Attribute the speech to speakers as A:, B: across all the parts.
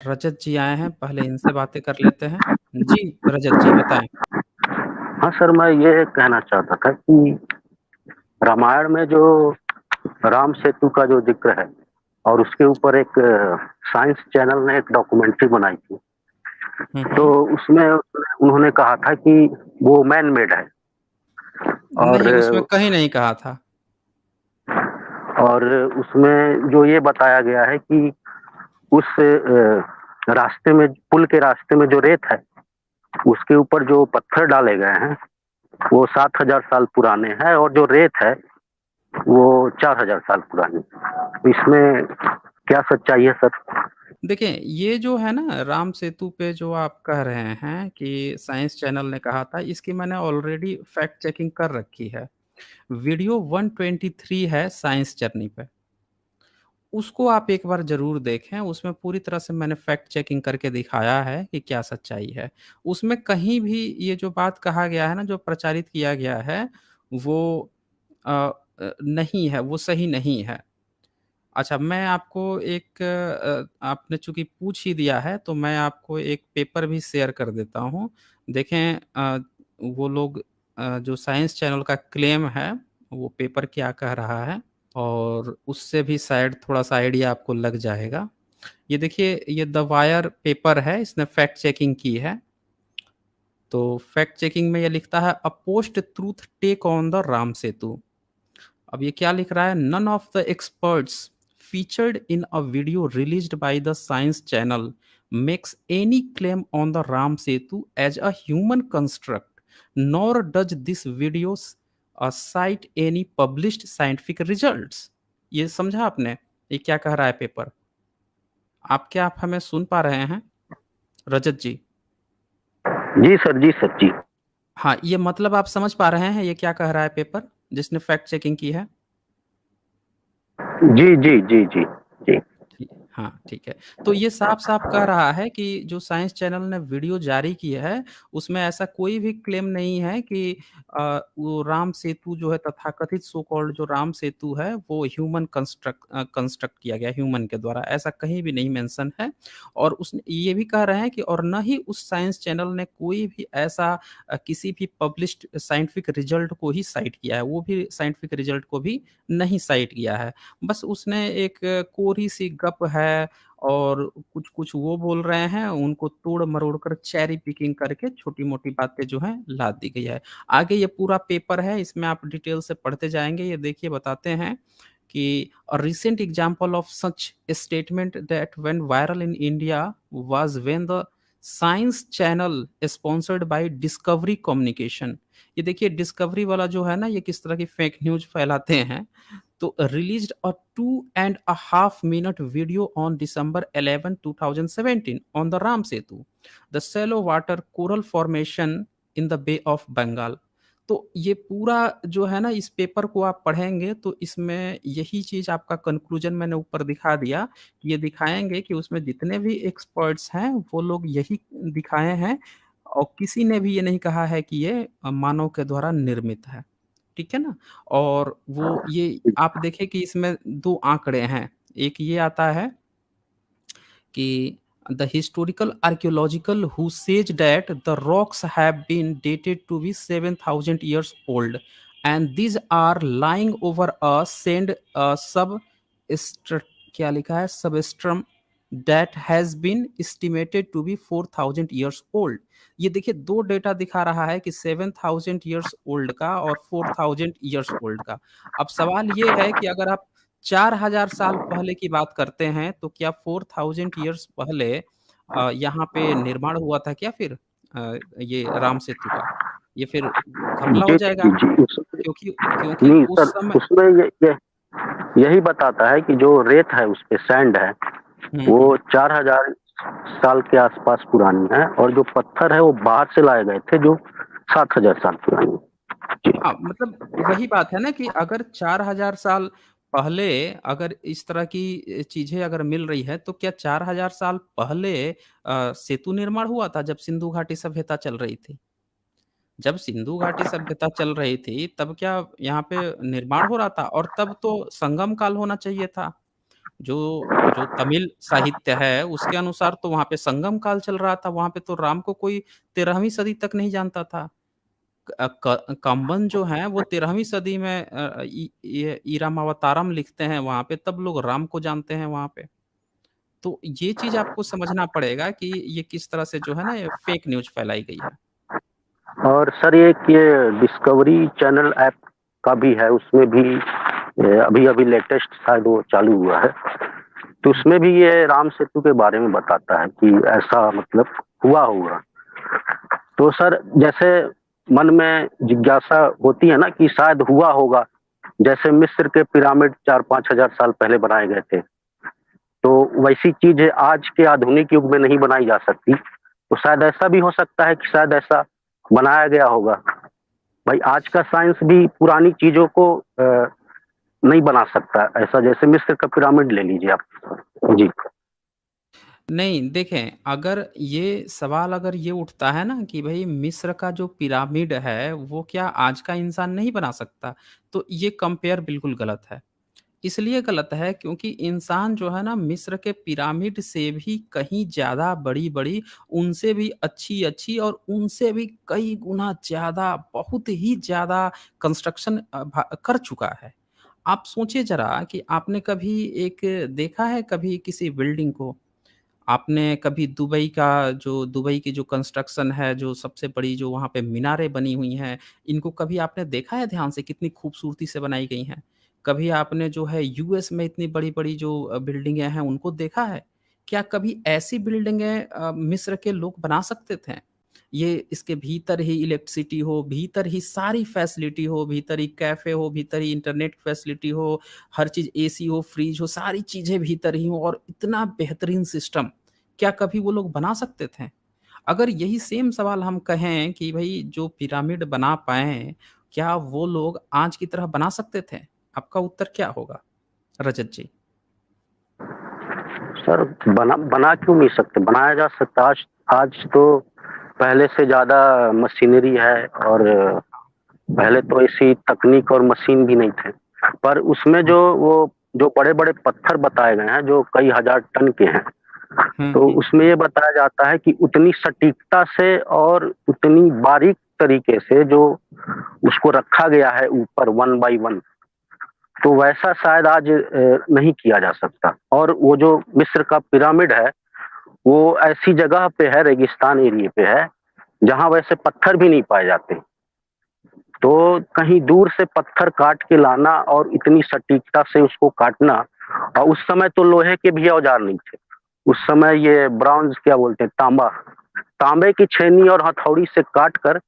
A: रजत जी आए हैं, पहले इनसे बातें कर लेते हैं। जी, रजत जी बताएँ।
B: हाँ सर, मैं ये कहना चाहता था कि रामायण में जो राम सेतु का जो जिक्र है और उसके ऊपर एक साइंस चैनल ने एक डॉक्यूमेंट्री बनाई थी।
A: हुँ,
B: तो
A: हुँ।
B: उसमें उन्होंने कहा था कि वो मैन मेड है और
A: नहीं, उसमें कहीं नहीं कहा था।
B: और उसमें जो ये बताया गया है कि उस रास्ते में, पुल के रास्ते में जो रेत है, उसके ऊपर जो पत्थर डाले गए हैं वो 7,000 साल पुराने हैं और जो रेत है वो 4,000 साल पुरानी है। तो इसमें क्या सच्चाई है सर?
A: देखिए, ये जो है ना राम सेतु पे जो आप कह रहे हैं कि साइंस चैनल ने कहा था, इसकी मैंने ऑलरेडी फैक्ट चेकिंग कर रखी है। वीडियो 123 है साइंस जर्नी पे। उसको आप एक बार ज़रूर देखें, उसमें पूरी तरह से मैंने फैक्ट चेकिंग करके दिखाया है कि क्या सच्चाई है। उसमें कहीं भी ये जो बात कहा गया है ना, जो प्रचारित किया गया है, वो अ नहीं है, वो सही नहीं है। अच्छा, मैं आपको एक आपने चूँकि पूछ ही दिया है, तो मैं आपको एक पेपर भी शेयर कर देता हूँ। देखें वो लोग जो साइंस चैनल का क्लेम है, वो पेपर क्या कह रहा है और उससे भी शायद थोड़ा-सा आइडिया आपको लग जाएगा। ये देखिए, ये द वायर पेपर है, इसने फैक्ट चेकिंग की है। तो फैक्ट चेकिंग में ये लिखता है, "a post truth take on the Ram Setu." अब ये क्या लिख रहा है, none of the experts featured in a video released by the science channel makes any claim on the Ram Setu as a human construct nor does this video's cite any published scientific results. ये समझा आपने, ये क्या कह रहा है paper? आप हमें सुन पा रहे हैं रजत जी?
B: जी सर, जी सर, जी।
A: हाँ, ये मतलब आप समझ पा रहे हैं ये क्या कह रहा है पेपर जिसने फैक्ट चेकिंग की है?
B: जी, जी, जी, जी, जी।
A: ठीक हाँ, ठीक है। तो ये साफ-साफ कह रहा है कि जो साइंस चैनल ने वीडियो जारी की है, उसमें ऐसा कोई भी क्लेम नहीं है कि वो राम सेतु जो है तथाकथित सो कॉल्ड जो राम सेतु है, वो ह्यूमन कंस्ट्रक्ट किया गया ह्यूमन के द्वारा, ऐसा कहीं भी नहीं मेंशन है। और उसने ये भी कह रहे हैं कि और ना ही उस साइंस चैनल ने कोई भी ऐसा किसी भी पब्लिश्ड साइंटिफिक रिजल्ट को ही साइट किया है, वो भी साइंटिफिक रिजल्ट को भी नहीं साइट किया है। बस उसने एक कोरी-सी गप है और कुछ-कुछ वो बोल रहे हैं, उनको तोड़-मरोड़ कर चेरी पिकिंग करके छोटी-मोटी बातें जो हैं लाद दी गई है। आगे ये पूरा पेपर है, इसमें आप डिटेल से पढ़ते जाएँगे। ये देखिए बताते हैं कि a recent example of such statement that went viral in India was when the science channel sponsored by discovery communication. ये देखिए डिस्कवरी वाला जो है ना, ये किस तरह की फेक न्यूज़ फैलाते हैं। तो released a 2.5 minute video on December 11, 2017 on the Ram Setu, the shallow water coral formation in the Bay of Bengal। तो ये पूरा जो है ना इस पेपर को आप पढ़ेंगे तो इसमें यही चीज़ आपका कंक्लूजन मैंने ऊपर दिखा दिया। कि ये दिखाएँगे कि उसमें जितने भी एक्सपर्ट्स हैं वो लोग यही दिखाए हैं और किसी ने भी ये नहीं कहा है कि ये मानव के द्वारा निर्मित है। ठीक है ना? और वो ये आप देखें कि इसमें 2 आंकड़े हैं। एक ये आता है कि the historical archaeological who says that the rocks have been dated to be 7,000 years old and these are lying over a sand substr क्या लिखा है substrum that has been estimated to be 4,000 years old। ये देखिए 2 data दिखा रहा है कि 7,000 years old का और 4,000 इयर्स ओल्ड का। अब सवाल ये है कि अगर आप 4,000 साल पहले की बात करते हैं, तो क्या 4,000 इयर्स पहले यहाँ पे निर्माण हुआ था क्या फिर ये राम सेतु का? ये फिर घपला हो
B: जी,
A: जाएगा
B: जी, जी। उसमें
A: क्योंकि क्योंकि
B: नहीं
A: उस
B: सर,
A: समय
B: उसमें ये यही बताता है कि जो रेत है उसपे सैंड है,
A: हुँ,
B: वो
A: हुँ।
B: 4,000 साल के आसपास पुरानी है और जो पत्थर है वो बाहर से लाए गए थे जो 7,000 साल पुरानी है। जी।
A: हाँ, मतलब वही बात है ना कि अगर 4,000 साल पहले अगर इस तरह की चीज़ें अगर मिल रही है, तो क्या 4,000 साल पहले सेतु निर्माण हुआ था जब सिंधु घाटी सभ्यता चल रही थी? जब सिंधु घाटी सभ्यता चल रही थी, तब क्या यहाँ पे निर्माण हो रहा था? और तब तो संगम काल होना चाहिए था। जो जो तमिल साहित्य है उसके अनुसार तो वहाँ पे संगम काल चल रहा था, वहाँ पे तो राम को कोई 13वीं सदी तक नहीं जानता था। कंबन जो हैं वो 13वीं सदी में ये ईरामावतारम लिखते हैं वहाँ पे, तब लोग राम को जानते हैं वहाँ पे। तो ये चीज़ आपको समझना पड़ेगा कि ये किस तरह से जो है ना ये फेक न्यूज़ फैलाई गई है।
B: और सर एक ये डिस्कवरी चैनल ऐप का भी है, उसमें भी अभी अभी लेटेस्ट शायद वो चालू हुआ है, तो
A: हुँ।
B: उसमें भी ये राम सेतु के बारे में बताता है कि ऐसा मतलब हुआ होगा। तो सर जैसे मन में जिज्ञासा होती है ना कि शायद हुआ होगा, जैसे मिस्र के पिरामिड 4-5 हजार साल पहले बनाए गए थे, तो वैसी चीज आज के आधुनिक युग में नहीं बनाई जा सकती, तो शायद ऐसा भी हो सकता है कि शायद ऐसा बनाया गया होगा। भाई आज का साइंस भी पुरानी चीजों को नहीं बना सकता ऐसा, जैसे मिस्र का पिरामिड ले लीजिए आप। जी।
A: नहीं, देखें, अगर ये सवाल अगर ये उठता है ना कि भई मिस्र का जो पिरामिड है, वो क्या आज का इंसान नहीं बना सकता? तो ये कंपेयर बिल्कुल गलत है। इसलिए गलत है क्योंकि इंसान जो है ना मिस्र के पिरामिड से भी कहीं ज़्यादा बड़ी-बड़ी, उनसे भी अच्छी-अच्छी और उनसे भी कई गुना ज़्यादा, बहुत ही ज़्यादा कंस्ट्रक्शन कर चुका है। आप सोचिए ज़रा कि आपने कभी एक देखा है कभी किसी बिल्डिंग को? आपने कभी दुबई की जो कंस्ट्रक्शन है, जो सबसे बड़ी जो वहाँ पे मीनारें बनी हुई हैं, इनको कभी आपने देखा है ध्यान से कितनी खूबसूरती से बनाई गई हैं? कभी आपने जो है यूएस में इतनी बड़ी-बड़ी जो बिल्डिंगें हैं, उनको देखा है? क्या कभी ऐसी बिल्डिंगें मिस्र के लोग बना सकते थे? ये इसके भीतर ही इलेक्ट्रिसिटी हो, भीतर ही सारी फैसिलिटी हो, भीतर ही कैफ़े हो, भीतर ही इंटरनेट फैसिलिटी हो, हर चीज़ एसी हो, फ्रिज हो, सारी चीज़ें भीतर ही हों और इतना बेहतरीन सिस्टम, क्या कभी वो लोग बना सकते थे? अगर यही सेम सवाल हम कहें कि भई जो पिरामिड बना पाएँ, क्या वो लोग आज की तरह बना सकते थे? आपका उत्तर क्या होगा? रजत जी।
B: सर बना बना क्यों नहीं सकते, बनाया जा सकता। आज आज तो पहले से ज्यादा मशीनरी है, और पहले तो ऐसी तकनीक और मशीन भी नहीं थे, पर उसमें
A: हुँ,
B: जो बड़े बड़े पत्थर बताए गए हैं जो कई हजार टन के हैं,
A: हुँ,
B: तो
A: हुँ,
B: उसमें ये बताया जाता है कि उतनी सटीकता से और उतनी बारीक तरीके से जो उसको रखा गया है ऊपर वन बाय वन, तो वैसा शायद आज नहीं किया जा सकता। और वो जो मिस्र का पिरामिड है, वो ऐसी जगह पे है, रेगिस्तान एरिया पे है, जहाँ वैसे पत्थर भी नहीं पाए जाते। तो कहीं दूर से पत्थर काट के लाना और इतनी सटीकता से उसको काटना, और उस समय तो लोहे के भी औजार नहीं थे। उस समय ये ब्रॉन्ज क्या बोलते हैं, तांबा, तांबे की छेनी और हथौड़ी से काट कर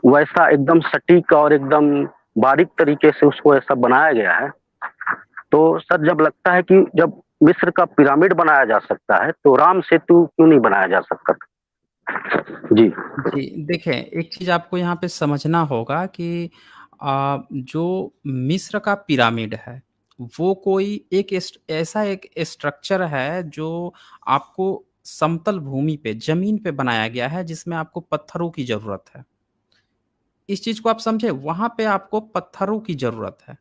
B: वैसा एकदम सटीक और एकदम बारीक तरीके से उसको ऐसा बनाया गया है। तो सर जब लगता है कि जब मिस्र का पिरामिड बनाया जा सकता है, तो राम सेतु क्यों नहीं बनाया जा सकता? जी।
A: जी, देखें, एक चीज़ आपको यहाँ पे समझना होगा कि जो मिस्र का पिरामिड है, वो कोई एक ऐसा एक स्ट्रक्चर है जो आपको समतल भूमि पे, ज़मीन पे बनाया गया है, जिसमें आपको पत्थरों की ज़रूरत है। इस चीज़ को आप समझे, वहाँ पे आपको पत्थरों की ज़रूरत है।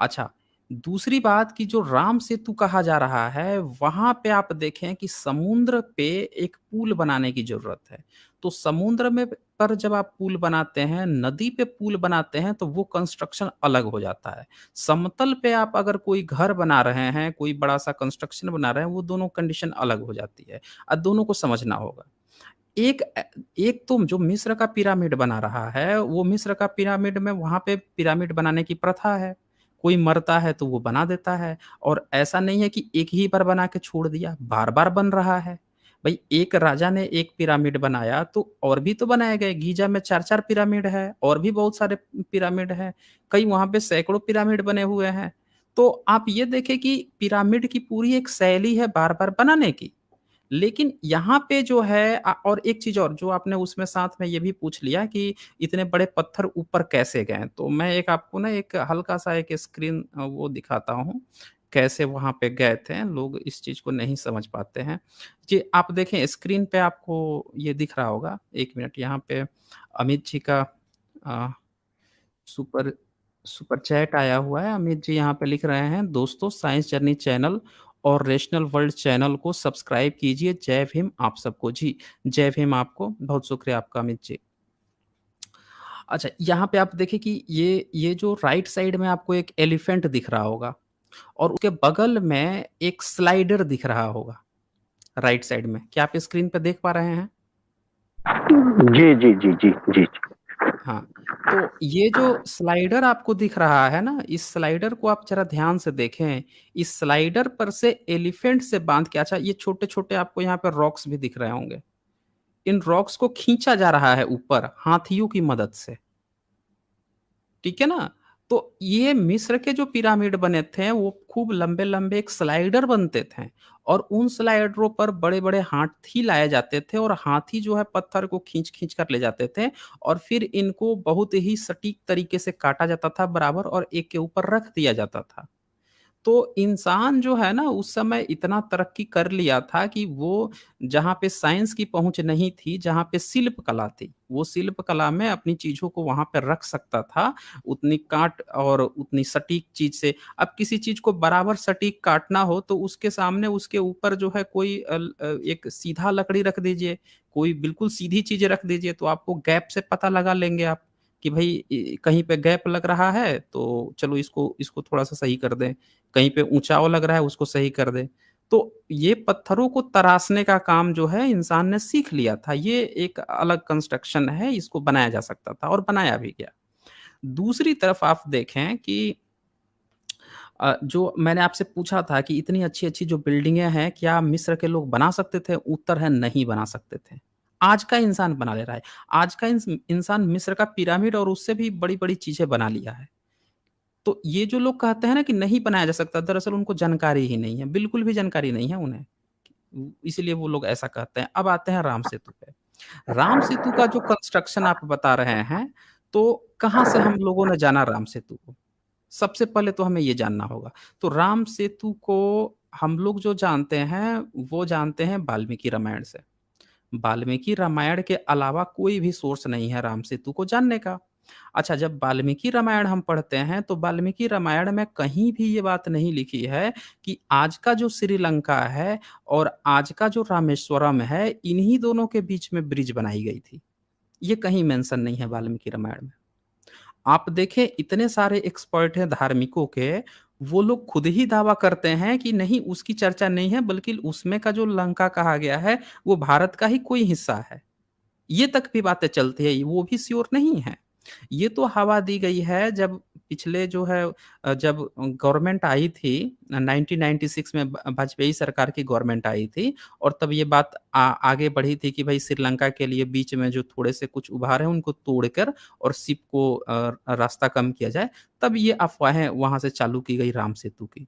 A: अच्छा, दूसरी बात कि जो राम सेतु कहा जा रहा है, वहाँ पे आप देखें कि समुद्र पे एक पुल बनाने की ज़रूरत है। तो समुद्र में पर जब आप पुल बनाते हैं, नदी पे पुल बनाते हैं, तो वो कंस्ट्रक्शन अलग हो जाता है। समतल पे आप अगर कोई घर बना रहे हैं, कोई बड़ा-सा कंस्ट्रक्शन बना रहे हैं, वो दोनों कंडीशन अलग हो जाती है। दोनों को समझना होगा। एक तो जो मिस्र का पिरामिड बना रहा है, वो मिस्र का पिरामिड में वहाँ पे पिरामिड बनाने की प्रथा है। कोई मरता है तो वो बना देता है और ऐसा नहीं है कि एक ही बार बना के छोड़ दिया, बार-बार बन रहा है। भई एक राजा ने एक पिरामिड बनाया तो और भी तो बनाए गए, गीज़ा में 4-4 पिरामिड है और भी बहुत सारे पिरामिड हैं। कई वहाँ पे सैकड़ों पिरामिड बने हुए हैं। तो आप ये देखें कि पिरामिड की पूरी एक शैली है बार-बार बनाने की। लेकिन यहाँ पे जो है और एक चीज़ और जो आपने उसमें साथ में ये भी पूछ लिया कि इतने बड़े पत्थर ऊपर कैसे गए? तो मैं एक आपको ना एक हल्का-सा एक स्क्रीन वो दिखाता हूँ, कैसे वहाँ पे गए थे, लोग इस चीज़ को नहीं समझ पाते हैं। जी, आप देखें स्क्रीन पे आपको ये दिख रहा होगा, 1 मिनट यहाँ पे अमित जी का अ, सुपर सुपर चैट आया हुआ है, अमित जी यहाँ पे लिख रहे हैं, दोस्तों साइंस जर्नी चैनल और रेशनल वर्ल्ड चैनल को सब्सक्राइब कीजिए। जय भीम आप सबको। जी, जय भीम आपको, बहुत शुक्रिया आपका अमित जी। अच्छा, यहाँ पे आप देखिए कि ये जो राइट साइड में आपको एक एलिफेंट दिख रहा होगा और उसके बगल में एक स्लाइडर दिख रहा होगा राइट साइड में। क्या आप स्क्रीन पे देख पा रहे हैं?
B: जी जी जी जी जी।
A: हाँ, तो ये जो स्लाइडर आपको दिख रहा है ना, इस स्लाइडर को आप ज़रा ध्यान से देखें। इस स्लाइडर पर से एलिफेंट से बाँध के, अच्छा ये छोटे-छोटे आपको यहाँ पे रॉक्स भी दिख रहे होंगे। इन रॉक्स को खींचा जा रहा है ऊपर हाथियों की मदद से। ठीक है ना? तो ये मिस्र के जो पिरामिड बने थे, वो खूब लंबे-लंबे एक स्लाइडर बनते थे और उन स्लाइडरों पर बड़े-बड़े हाथी लाए जाते थे और हाथी जो है पत्थर को खींच-खींच कर ले जाते थे और फिर इनको बहुत ही सटीक तरीके से काटा जाता था बराबर और एक के ऊपर रख दिया जाता था। तो इंसान जो है ना उस समय इतना तरक्की कर लिया था कि वो जहाँ पे साइंस की पहुँच नहीं थी, जहाँ पे शिल्प कला थी, वो शिल्प कला में अपनी चीज़ों को वहाँ पे रख सकता था, उतनी काट और उतनी सटीक चीज़ से। अब किसी चीज़ को बराबर सटीक काटना हो तो उसके सामने उसके ऊपर जो है कोई एक सीधा लकड़ी रख दीजिए, कोई बिल्कुल सीधी चीज़ रख दीजिए तो आपको गैप से पता लगा लेंगे आप कि भई कहीं पे गैप लग रहा है तो चलो इसको इसको थोड़ा-सा सही कर दें। कहीं पे ऊँचाव लग रहा है उसको सही कर दें। तो ये पत्थरों को तराशने का काम जो है इंसान ने सीख लिया था। ये एक अलग कंस्ट्रक्शन है, इसको बनाया जा सकता था और बनाया भी गया। दूसरी तरफ आप देखें कि जो मैंने आपसे पूछा था कि इतनी अच्छी-अच्छी जो बिल्डिंगें हैं, क्या मिस्र के लोग बना सकते थे? उत्तर है नहीं बना सकते थे। आज का इंसान बना ले रहा है। आज का इंसान मिस्र का पिरामिड और उससे भी बड़ी-बड़ी चीज़ें बना लिया है। तो ये जो लोग कहते हैं ना कि नहीं बनाया जा सकता, दरअसल उनको जानकारी ही नहीं है, बिल्कुल भी जानकारी नहीं है उन्हें। इसीलिए वो लोग ऐसा कहते हैं। अब आते हैं राम सेतु पे। राम सेतु का जो कंस्ट्रक्शन आप बता रहे हैं, तो कहाँ से हम लोगों ने जाना राम सेतु को? सबसे पहले तो हमें ये जानना होगा। तो राम सेतु को हम लोग जो जानते हैं, वो जानते हैं वाल्मीकि रामायण से। वाल्मीकि रामायण के अलावा कोई भी सोर्स नहीं है राम सेतु को जानने का। अच्छा, जब वाल्मीकि रामायण हम पढ़ते हैं तो वाल्मीकि रामायण में कहीं भी ये बात नहीं लिखी है कि आज का जो श्रीलंका है और आज का जो रामेश्वरम है, इन्हीं दोनों के बीच में ब्रिज बनाई गई थी। ये कहीं मेंशन नहीं है वाल्मीकि रामायण में। आप देखें इतने सारे एक्सपर्ट हैं धार्मिकों के, वो लोग खुद ही दावा करते हैं कि नहीं उसकी चर्चा नहीं है बल्कि उसमें का जो लंका कहा गया है, वो भारत का ही कोई हिस्सा है। ये तक भी बातें चलती है, वो भी श्योर नहीं है। ये तो हवा दी गई है जब पिछले जो है जब गवर्नमेंट आई थी 1996 में वाजपेयी सरकार की गवर्नमेंट आई थी और तब ये बात आगे बढ़ी थी कि भाई श्रीलंका के लिए बीच में जो थोड़े से कुछ उभार हैं उनको तोड़कर और शिप को रास्ता कम किया जाए। तब ये अफ़वाहें वहाँ से चालू की गई राम सेतु की।